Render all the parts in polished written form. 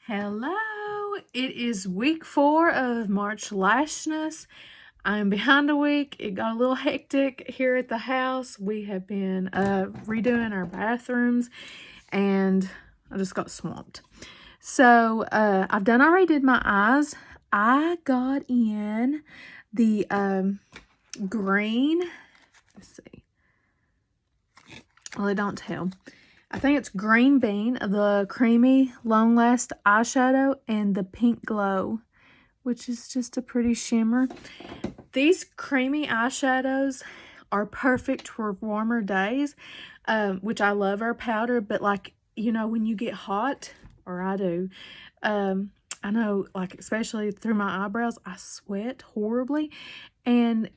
Hello, it is week 4 of March Lash-ness. I'm behind a week. It got a little hectic here at the house. We have been redoing our bathrooms and I just got swamped. So I've already did my eyes. I got in the green, let's see, well, they don't tell. I think it's Green Bean, the Creamy Long Last eyeshadow, and the Pink Glow, which is just a pretty shimmer. These creamy eyeshadows are perfect for warmer days, which I love our powder, but like, you know, when you get hot, or I do, I know, like, especially through my eyebrows, I sweat horribly, and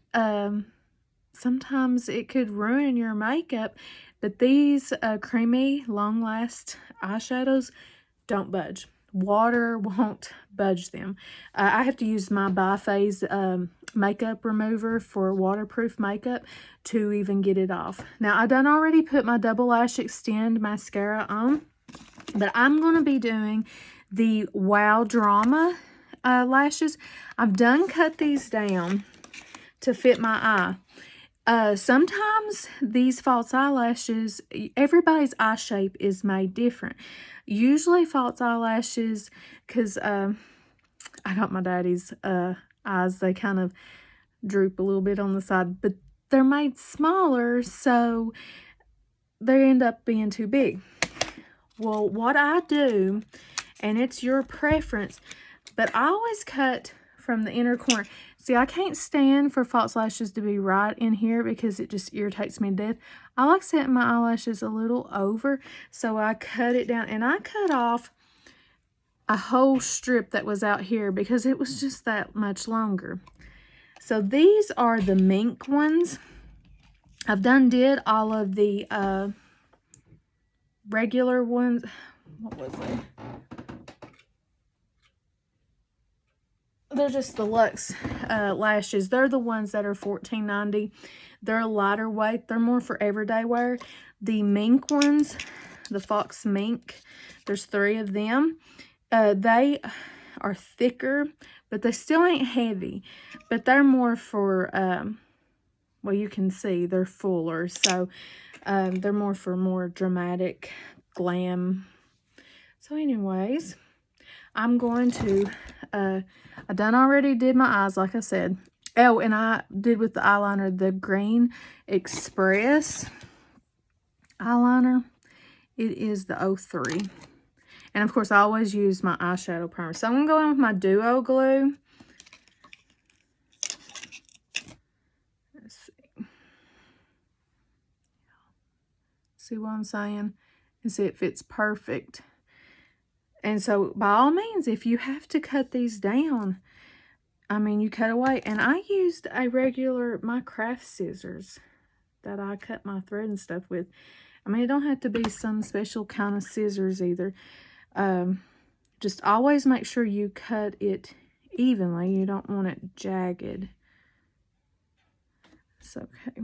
sometimes it could ruin your makeup. But these creamy, long-last eyeshadows don't budge. Water won't budge them. I have to use my Bi-Phase makeup remover for waterproof makeup to even get it off. Now, I already put my Double Lash Extend mascara on, but I'm going to be doing the Wow Drama lashes. I've cut these down to fit my eye. Sometimes these false eyelashes, everybody's eye shape is made different. Usually false eyelashes, because I got my daddy's eyes, they kind of droop a little bit on the side, but they're made smaller, so they end up being too big. Well, what I do, and it's your preference, but I always cut from the inner corner. See, I can't stand for false lashes to be right in here because it just irritates me to death. I like setting my eyelashes a little over, so I cut it down, and I cut off a whole strip that was out here because it was just that much longer. So these are the mink ones. I've did all of the regular ones. What was it? They're just the Luxe lashes. They're the ones that are $14.90. They're lighter weight. They're more for everyday wear. The mink ones, the Fox Mink, there's 3 of them. They are thicker, but they still ain't heavy. But they're more for, well, you can see they're fuller. So they're more for more dramatic glam. So anyways, I'm going to, I already did my eyes, like I said. Oh, and I did with the eyeliner, the Green Express eyeliner. It is the 03. And of course, I always use my eyeshadow primer. So I'm going to go in with my Duo Glue. Let's see. See what I'm saying? And see, it fits perfect. And so, by all means, if you have to cut these down, I mean, you cut away. And I used my craft scissors that I cut my thread and stuff with. I mean, it don't have to be some special kind of scissors either. Just always make sure you cut it evenly. You don't want it jagged. It's okay.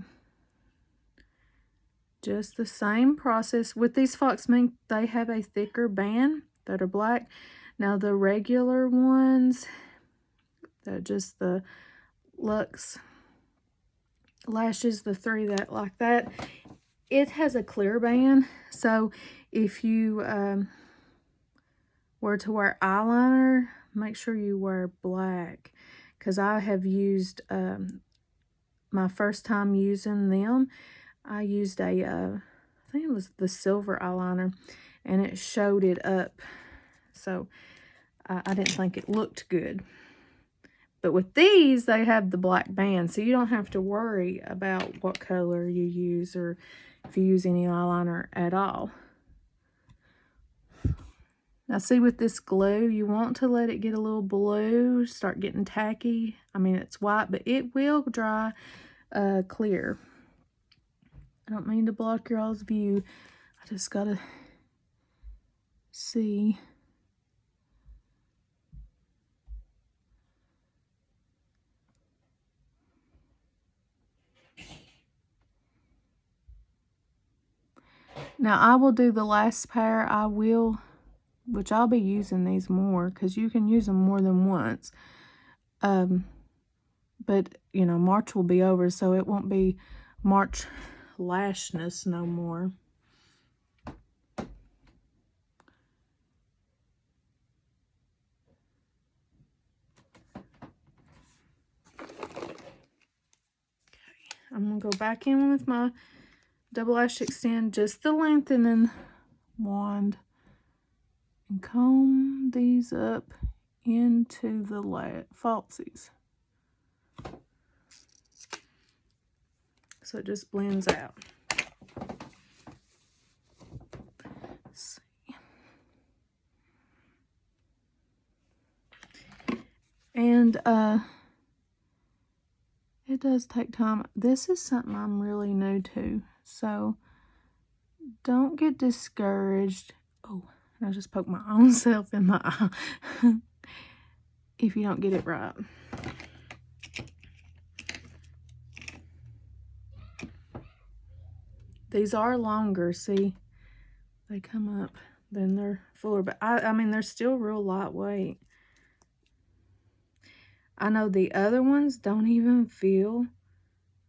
Just the same process. With these Fox Mink, they have a thicker band that are black. Now the regular ones, just the Luxe lashes, the 3 that like that, it has a clear band. So if you were to wear eyeliner, make sure you wear black, because I have used my first time using them, I used a I think it was the silver eyeliner, and it showed it up, so I didn't think it looked good. But with these, they have the black band, so you don't have to worry about what color you use or if you use any eyeliner at all. Now see, with this glue, you want to let it get a little blue, start getting tacky. I mean, it's white, but it will dry clear. I don't mean to block your all's view. I just gotta see. Now I will do the last pair. I will which I'll be using these more because you can use them more than once. But, you know, March will be over, so it won't be March Lash-ness no more. I'm going to go back in with my double lash extend, just the lengthening wand, and comb these up into the falsies. So it just blends out. Let's see. And it does take time. This is something I'm really new to, so don't get discouraged. Oh, I just poked my own self in my eye. If you don't get it right. These are longer, see? They come up, then they're fuller, but I mean, they're still real lightweight. I know the other ones don't even feel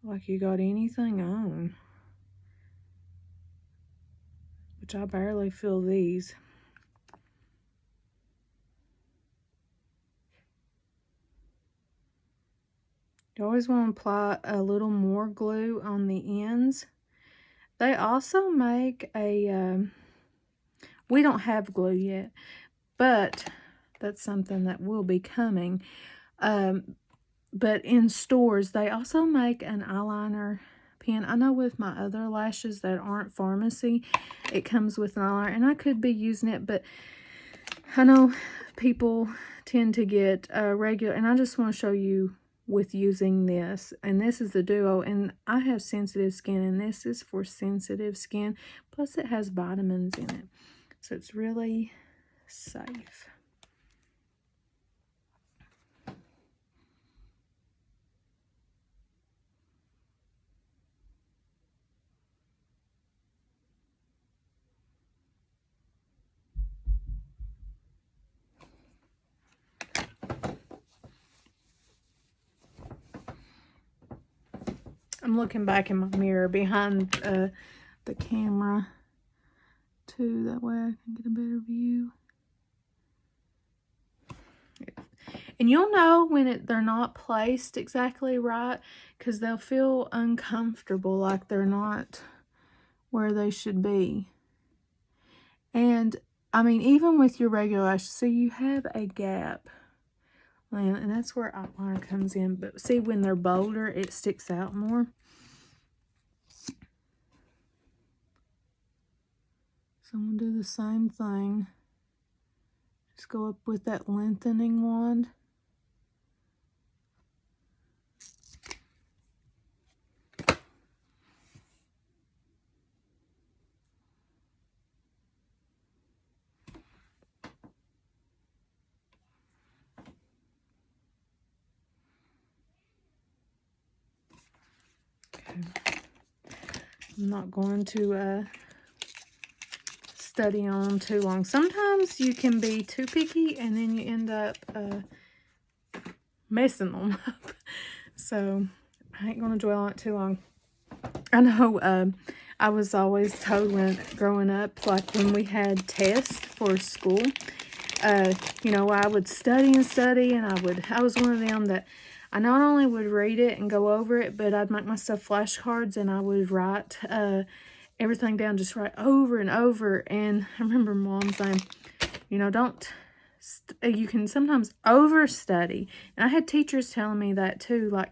like you got anything on, which I barely feel these. You always want to apply a little more glue on the ends. They also make a, we don't have glue yet, but that's something that will be coming. But in stores, they also make an eyeliner pen. I know with my other lashes that aren't Farmasi, it comes with an eyeliner, and I could be using it, but I know people tend to get regular, and I just want to show you with using this. And this is the Duo, and I have sensitive skin, and this is for sensitive skin. Plus, it has vitamins in it, so it's really safe. I'm looking back in my mirror behind the camera too, that way I can get a better view. And you'll know when they're not placed exactly right, because they'll feel uncomfortable, like they're not where they should be. And I mean, even with your regular lashes, see, you have a gap, and that's where eyeliner comes in. But see, when they're bolder, it sticks out more. So I'm going to do the same thing. Just go up with that lengthening wand. Okay. I'm not going to study on them too long. Sometimes you can be too picky and then you end up messing them up. So I ain't gonna dwell on it too long. I know I was always told when growing up, like when we had tests for school, you know, I would study and study, and I was one of them that I not only would read it and go over it, but I'd make myself flashcards and I would write everything down, just write over and over. And I remember Mom saying, you know, you can sometimes overstudy. And I had teachers telling me that too, like,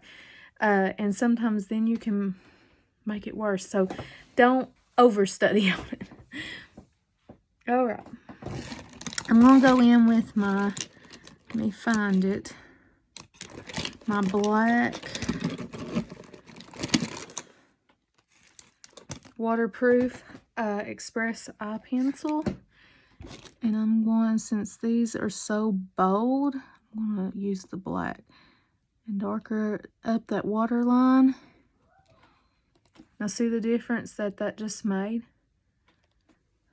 and sometimes then you can make it worse. So don't overstudy on it. All right. I'm going to go in with my, let me find it, my black waterproof Express eye pencil. And I'm going, since these are so bold, I'm going to use the black and darker up that water line. Now see the difference that just made?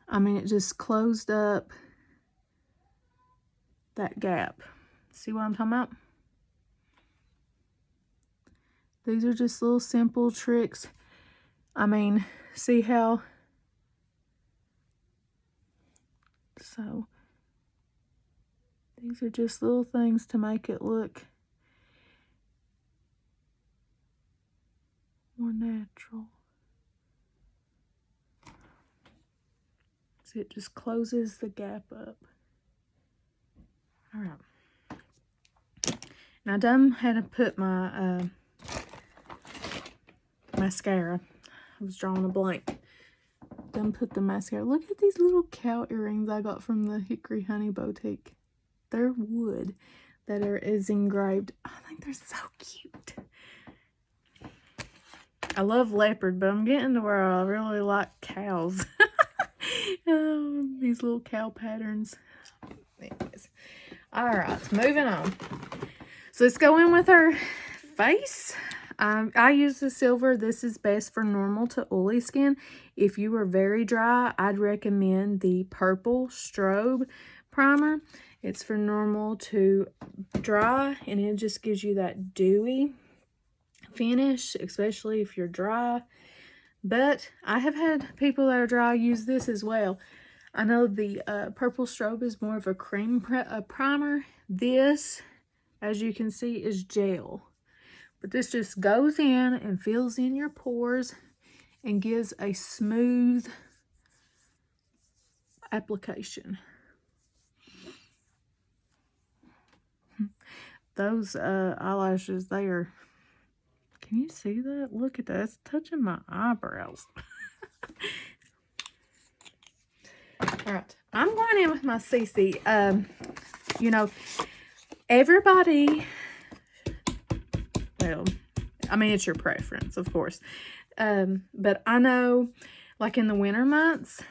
I mean, it just closed up that gap. See what I'm talking about? These are just little simple tricks. I mean, see how? So, these are just little things to make it look more natural. See, it just closes the gap up. All right. Now, I done had to put my mascara. I was drawing a blank. Done put the mascara. Look at these little cow earrings I got from the Hickory Honey Boutique. They're wood that is engraved. I think they're so cute. I love leopard, but I'm getting to where I really like cows. These little cow patterns. Anyways. Alright, moving on. So let's go in with our face. I use the silver. This is best for normal to oily skin. If you are very dry, I'd recommend the purple Strobe primer. It's for normal to dry, and it just gives you that dewy finish, especially if you're dry. But I have had people that are dry use this as well. I know the purple Strobe is more of a cream primer. This, as you can see, is gel. But this just goes in and fills in your pores and gives a smooth application. Those eyelashes, they are... Can you see that? Look at that. It's touching my eyebrows. Alright. I'm going in with my CC. You know, everybody... Well, I mean, it's your preference, of course. But I know, like in the winter months,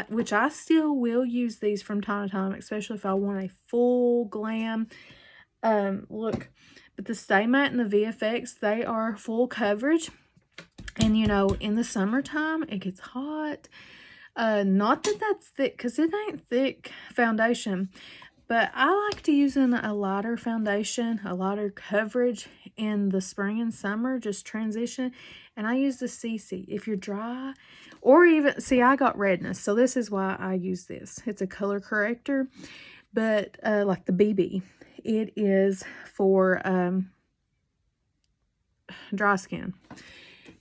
which I still will use these from time to time, especially if I want a full glam look. But the Stay Matte and the VFX, they are full coverage. And, you know, in the summertime, it gets hot. Not that that's thick, because it ain't thick foundation. But I like to use a lighter foundation, a lighter coverage in the spring and summer, just transition. And I use the CC. If you're dry, or even, see, I got redness, so this is why I use this. It's a color corrector, but like the BB. It is for dry skin.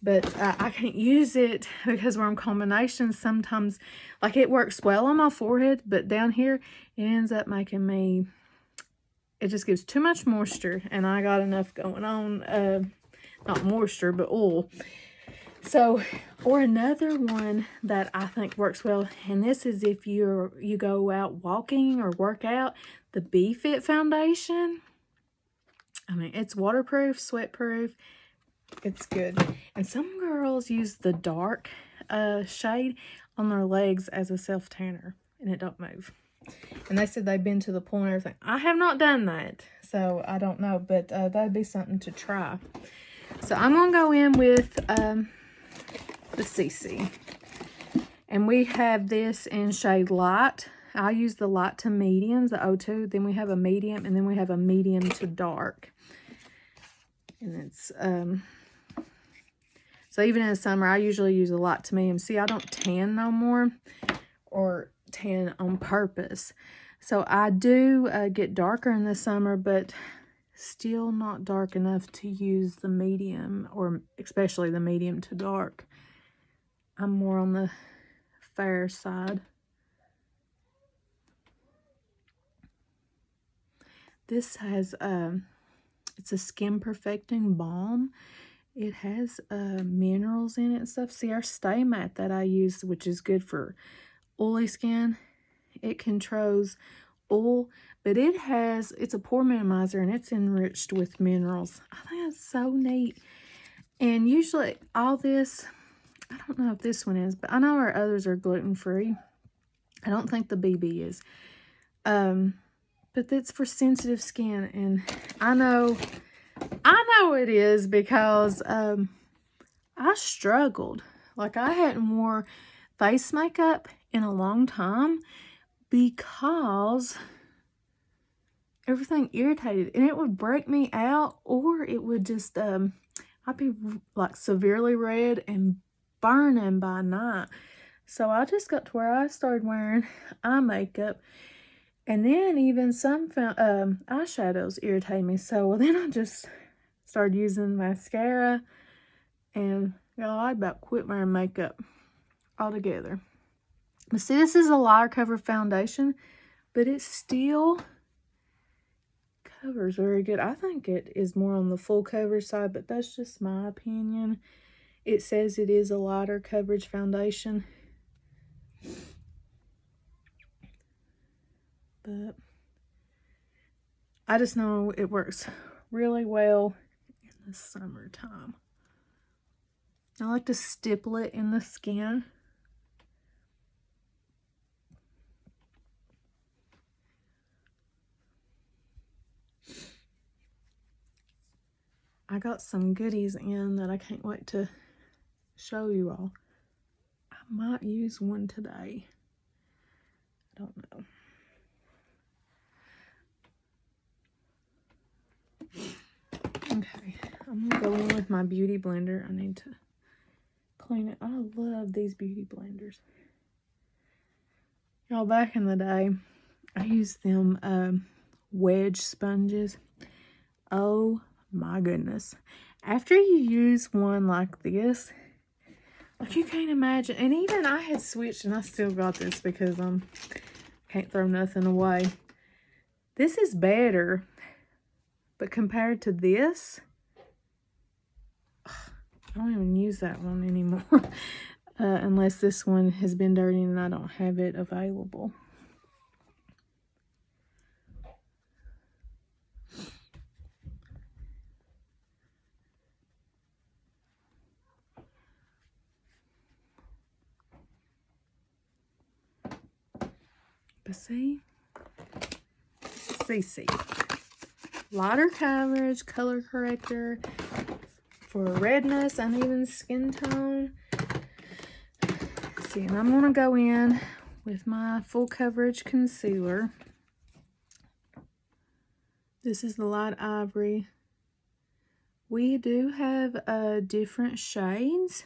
But I can't use it because we're on combinations. Sometimes, like, it works well on my forehead, but down here, it ends up making me, it just gives too much moisture. And I got enough going on, not moisture, but oil. So, or another one that I think works well, and this is if you go out walking or work out, the B-Fit foundation. I mean, it's waterproof, sweat-proof. It's good. And some girls use the dark shade on their legs as a self-tanner, and it don't move. And they said they've been to the pool and everything. I have not done that, so I don't know, but that'd be something to try. So I'm going to go in with the CC. And we have this in shade light. I use the light to medium, the O2. Then we have a medium, and then we have a medium to dark. And it's... So even in the summer, I usually use a light to medium. See, I don't tan no more, or tan on purpose. So I do get darker in the summer, but still not dark enough to use the medium, or especially the medium to dark. I'm more on the fair side. This has, it's a skin perfecting balm. It has minerals in it and stuff. See, our Stay Matte that I use, which is good for oily skin, it controls oil, but it's a pore minimizer, and it's enriched with minerals. I think that's so neat. And usually all this, I don't know if this one is, but I know our others are gluten-free. I don't think the BB is. But it's for sensitive skin, and I know it is, because I struggled. Like, I hadn't wore face makeup in a long time because everything irritated, and it would break me out, or it would just, I'd be like severely red and burning by night. So I just got to where I started wearing eye makeup, and then even some eyeshadows irritate me. So then I just started using mascara, and y'all, I about quit wearing makeup altogether. But see, this is a lighter cover foundation, but it still covers very good. I think it is more on the full cover side, but that's just my opinion. It says it is a lighter coverage foundation, but I just know it works really well in the summertime. I like to stipple it in the skin. I got some goodies in that I can't wait to show you all. I might use one today. I don't know. Okay, I'm gonna go in with my beauty blender. I need to clean it. I love these beauty blenders. Y'all, back in the day, I used them wedge sponges. Oh my goodness. After you use one like this, like you can't imagine. And even I had switched, and I still got this because can't throw nothing away. This is better, but compared to this, I don't even use that one anymore. Unless this one has been dirty and I don't have it available. But see, CC. Lighter coverage, color corrector for redness, uneven skin tone. See, and I'm going to go in with my full coverage concealer. This is the light ivory. We do have different shades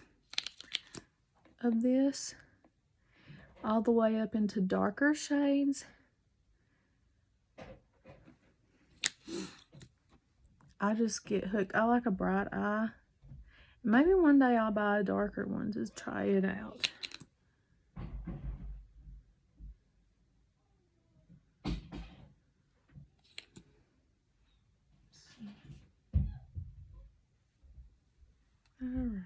of this, all the way up into darker shades. I just get hooked. I like a bright eye. Maybe one day I'll buy a darker one to try it out. Alrighty.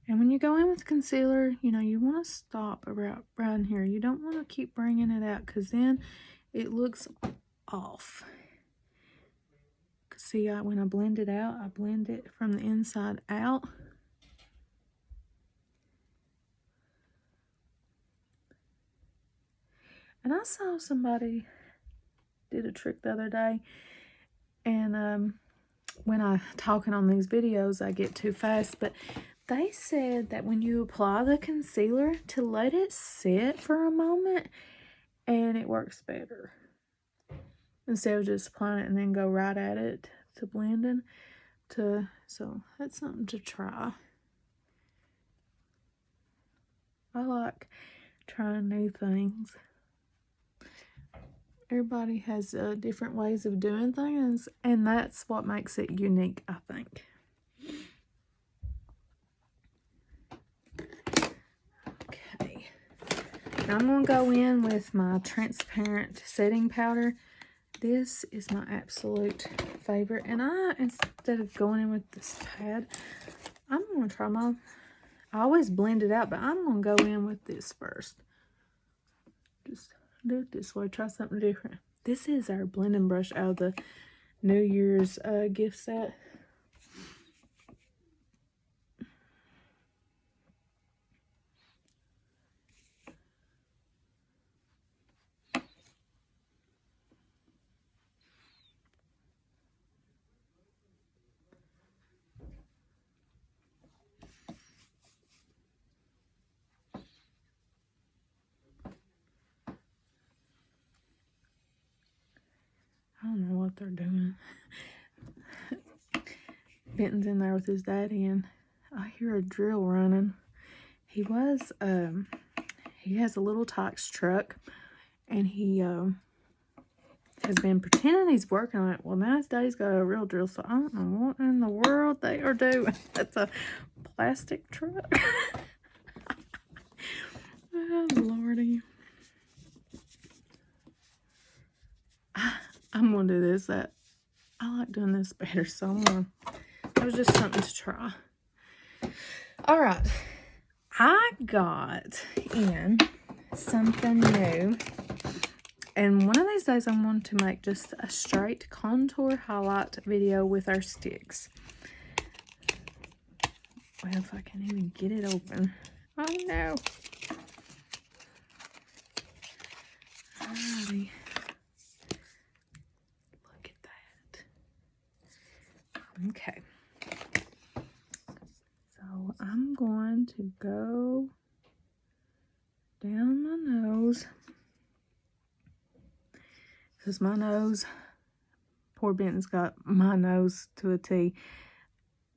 And when you go in with concealer, you know, you want to stop around here. You don't want to keep bringing it out, because then it looks off. See, when I blend it out, I blend it from the inside out. And I saw somebody did a trick the other day, and when I talking on these videos, I get too fast, but they said that when you apply the concealer, to let it sit for a moment, and it works better. Instead of just applying it and then go right at it to blending. So that's something to try. I like trying new things. Everybody has different ways of doing things, and that's what makes it unique, I think. Okay. Now I'm going to go in with my transparent setting powder. This is my absolute favorite, and instead of going in with this pad, I'm going to try I always blend it out, but I'm going to go in with this first. Just do it this way, try something different. This is our blending brush out of the New Year's gift set. I don't know what they're doing. Benton's in there with his daddy, and I hear a drill running. He has a little Tox truck, and he has been pretending he's working on it. Well, now his daddy's got a real drill, so I don't know what in the world they are doing. That's a plastic truck. Oh, Lordy. I'm going to do this. I like doing this better, so that was just something to try. All right. I got in something new. And one of these days I'm going to make just a straight contour highlight video with our sticks. Well, if I can even get it open. Oh, no. Alrighty. Look at that. Okay. So I'm going to go down my nose. Because my nose, poor Benton's got my nose to a T.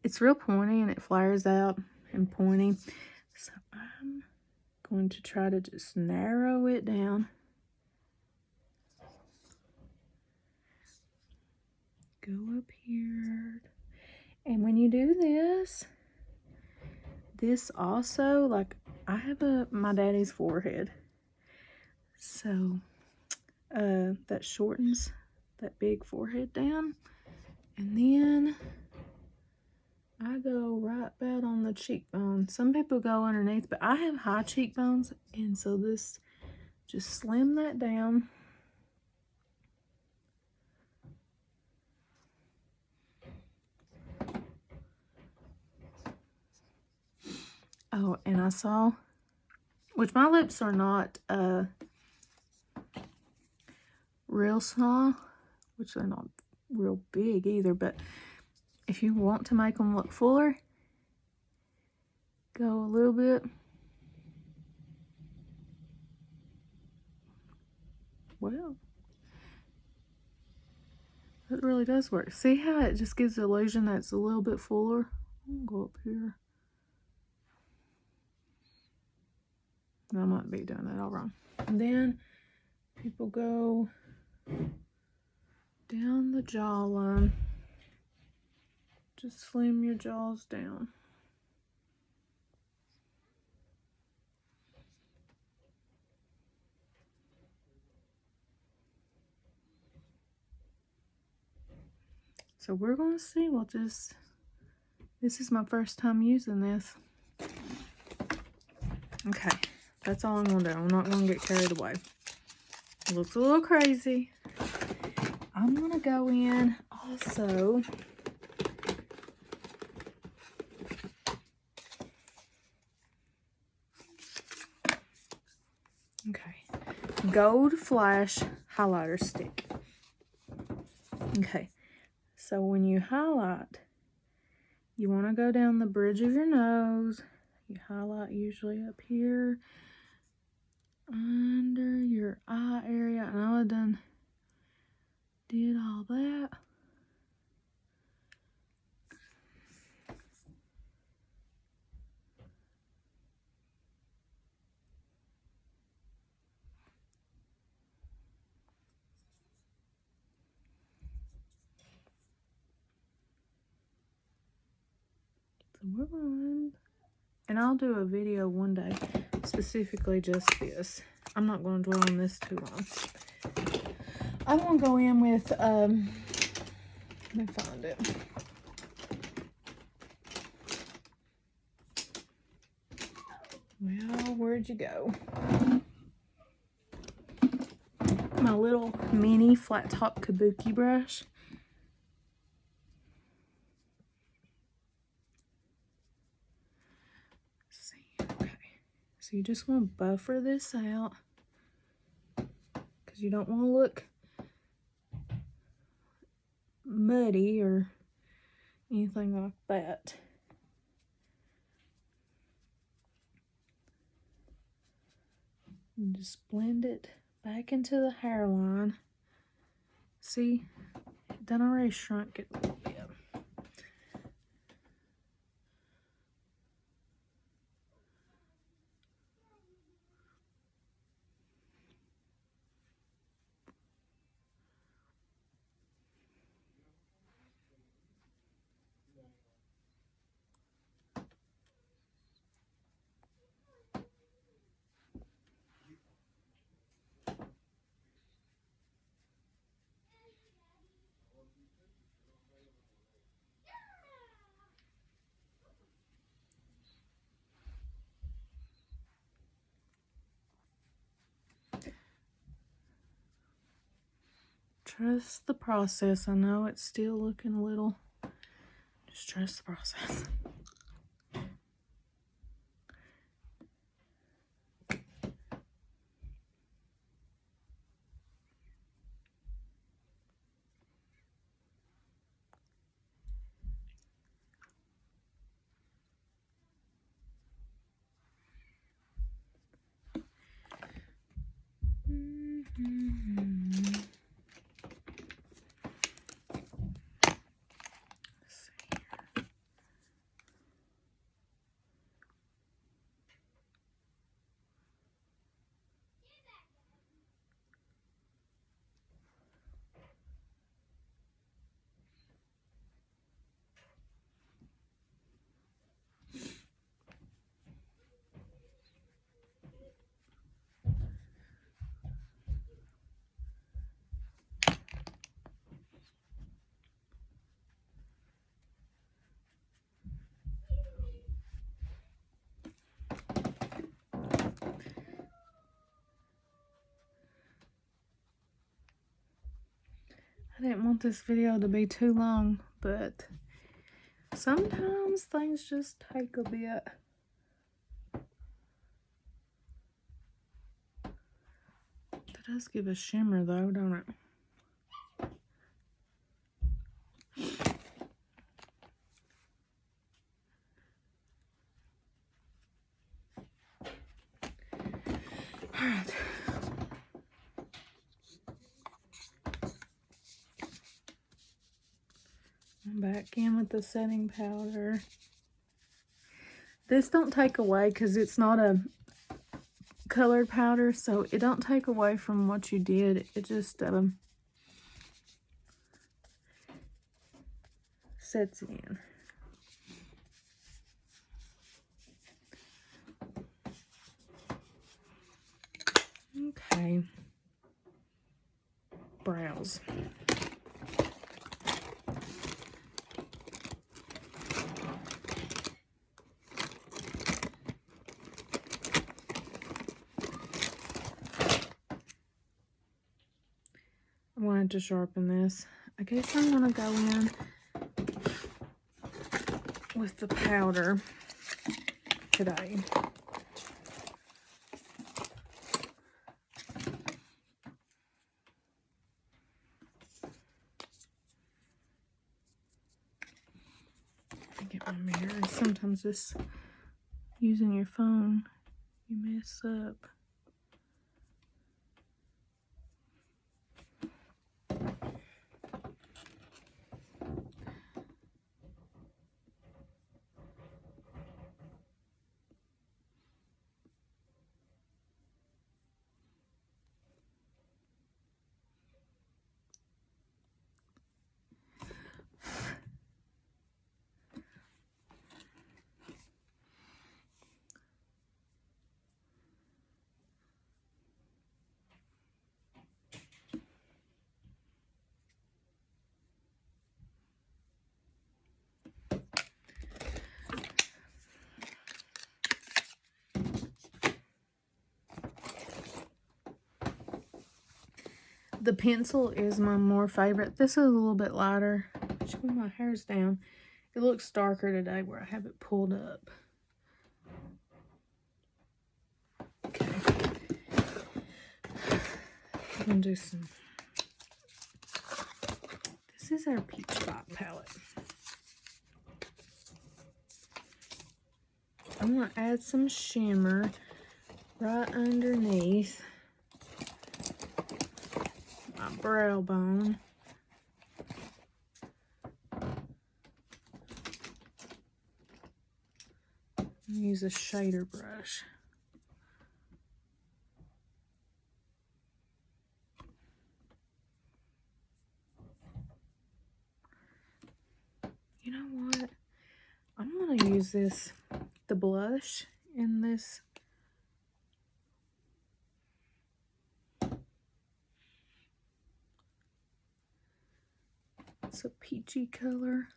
It's real pointy and it flares out and pointy. So I'm going to try to just narrow it down. Go up here. And when you do this also, like, I have my daddy's forehead. So that shortens that big forehead down. And then I go right about on the cheekbone. Some people go underneath, but I have high cheekbones, and so this just slim that down. Oh, and I saw, which my lips are not real small, which they're not real big either, but if you want to make them look fuller, go a little bit. Well, that really does work. See how it just gives the illusion that it's a little bit fuller? I'm gonna go up here. I might be doing that all wrong. And then people go down the jawline. Just slim your jaws down. So we're going to see what this is my first time using this. Okay, that's all I'm going to do. I'm not going to get carried away. It looks a little crazy. I'm going to go in also. Okay, Gold Flash highlighter stick. Okay, so when you highlight, you want to go down the bridge of your nose. You highlight usually up here under your eye area. I know I did all that. So we're going, and I'll do a video one day specifically just this. I'm not going to dwell on this too long. I'm going to go in with, let me find it. Well, where'd you go? My little mini flat top kabuki brush. Let's see, okay. So you just want to buffer this out because you don't want to look muddy or anything like that. And just blend it back into the hairline. See, it done already shrunk it a little bit. Trust the process. I know it's still looking a little. Just trust the process. I didn't want this video to be too long, but sometimes things just take a bit. It does give a shimmer though, don't it? Alright. I'm back in with the setting powder. This don't take away because it's not a colored powder, so it don't take away from what you did. It just sets it in. Okay. Brows. I wanted to sharpen this. I guess I'm gonna go in with the powder today. Get my mirror. Sometimes just using your phone, you mess up. The pencil is my more favorite. This is a little bit lighter. When my hair's down, it looks darker today where I have it pulled up. Okay. I'm gonna do some. This is our Peach Spot palette. I'm gonna add some shimmer right underneath my brow bone. use a shader brush. You know what? I'm going to use the blush in this. It's a peachy color.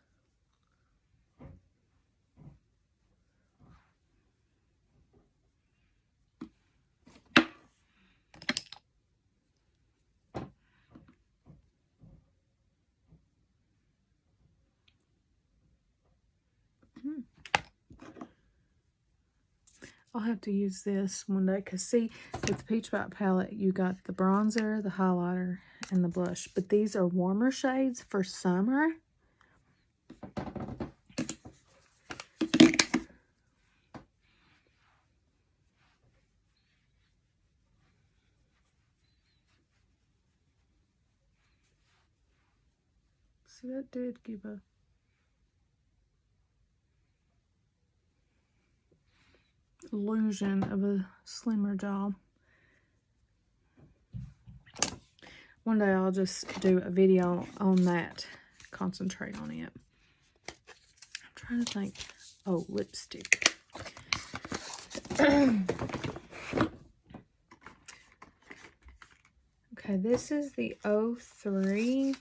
I'll have to use this one day because see, with the Peach Bite palette, you got the bronzer, the highlighter, and the blush. But these are warmer shades for summer. See, that did give a illusion of a slimmer job. One day I'll just do a video on that, concentrate on it. I'm trying to think. Oh, lipstick. Okay, this is the 03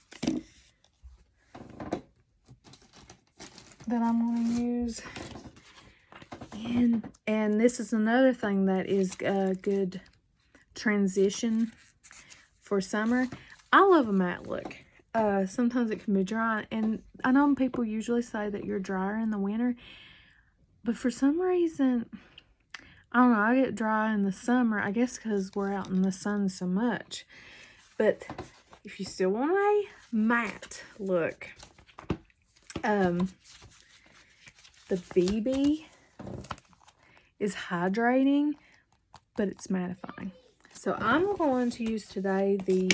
that I'm going to use. And this is another thing that is a good transition for summer. I love a matte look. Sometimes it can be dry, and I know people usually say that you're drier in the winter, but for some reason, I don't know, I get dry in the summer, I guess because we're out in the sun so much. But if you still want a matte look, the BB is hydrating, but it's mattifying. So I'm going to use today the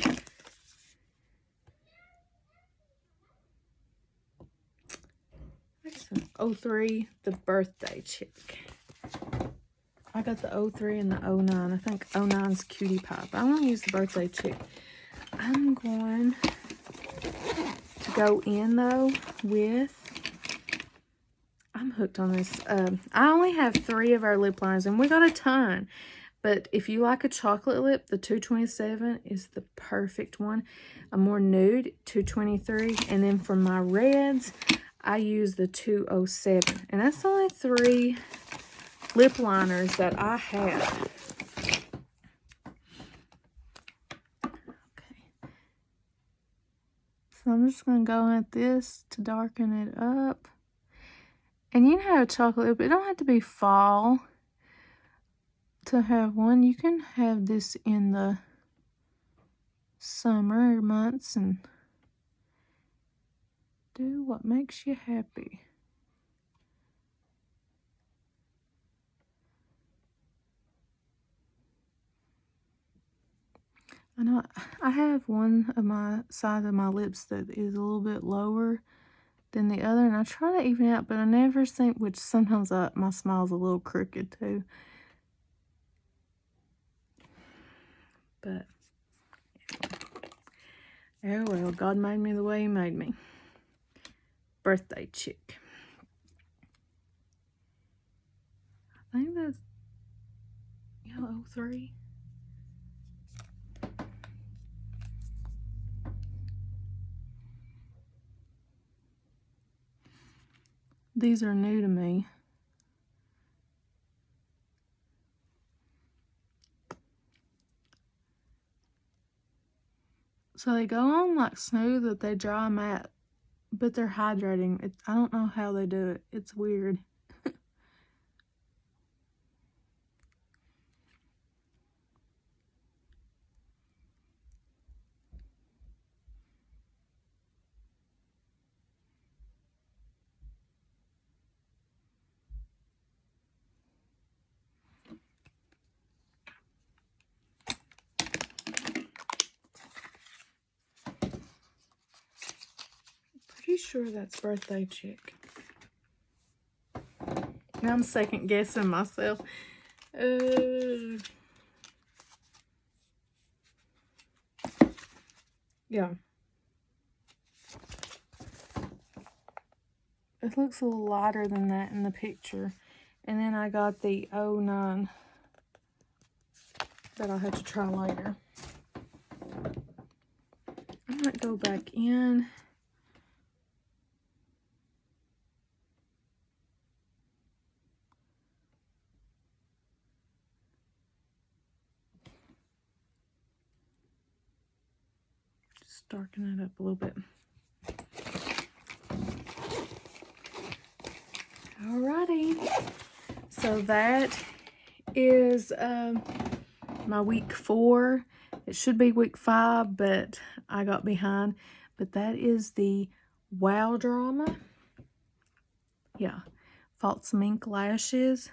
an 03, the birthday chick. I got the 03 and the 09. I think 09's Cutie Pie. But I'm going to use the birthday chick. I'm going to go in, though, with... I'm hooked on this. I only have 3 of our lip liners, and we got a ton. But if you like a chocolate lip, the 227 is the perfect one. A more nude, 223. And then for my reds, I use the 207. And that's only 3 lip liners that I have. Okay. So I'm just going to go at this to darken it up. And you know how a chocolate lip, it don't have to be fall to have one. You can have this in the summer months and do what makes you happy. I know I have one of my side of my lips that is a little bit lower than the other, and I try to even it out, but I never seem, which sometimes my smile's a little crooked too. But oh well, God made me the way He made me. Birthday chick. I think that's 03. These are new to me. So they go on like smooth, but they dry matte, but they're hydrating. I don't know how they do it. It's weird. Pretty sure that's birthday chick. Now I'm second guessing myself. Yeah. It looks a little lighter than that in the picture. And then I got the 09 that I'll have to try later. I might go back in. Just darken it up a little bit. Alrighty. So that is my week 4. It should be week 5, but I got behind. But that is the Wow Drama. Yeah. False mink lashes.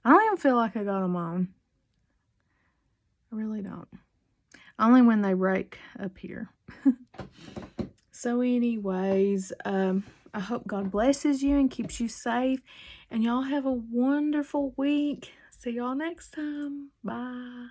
I don't even feel like I got them on. I really don't. Only when they rake up here. So anyways, I hope God blesses you and keeps you safe. And y'all have a wonderful week. See y'all next time. Bye.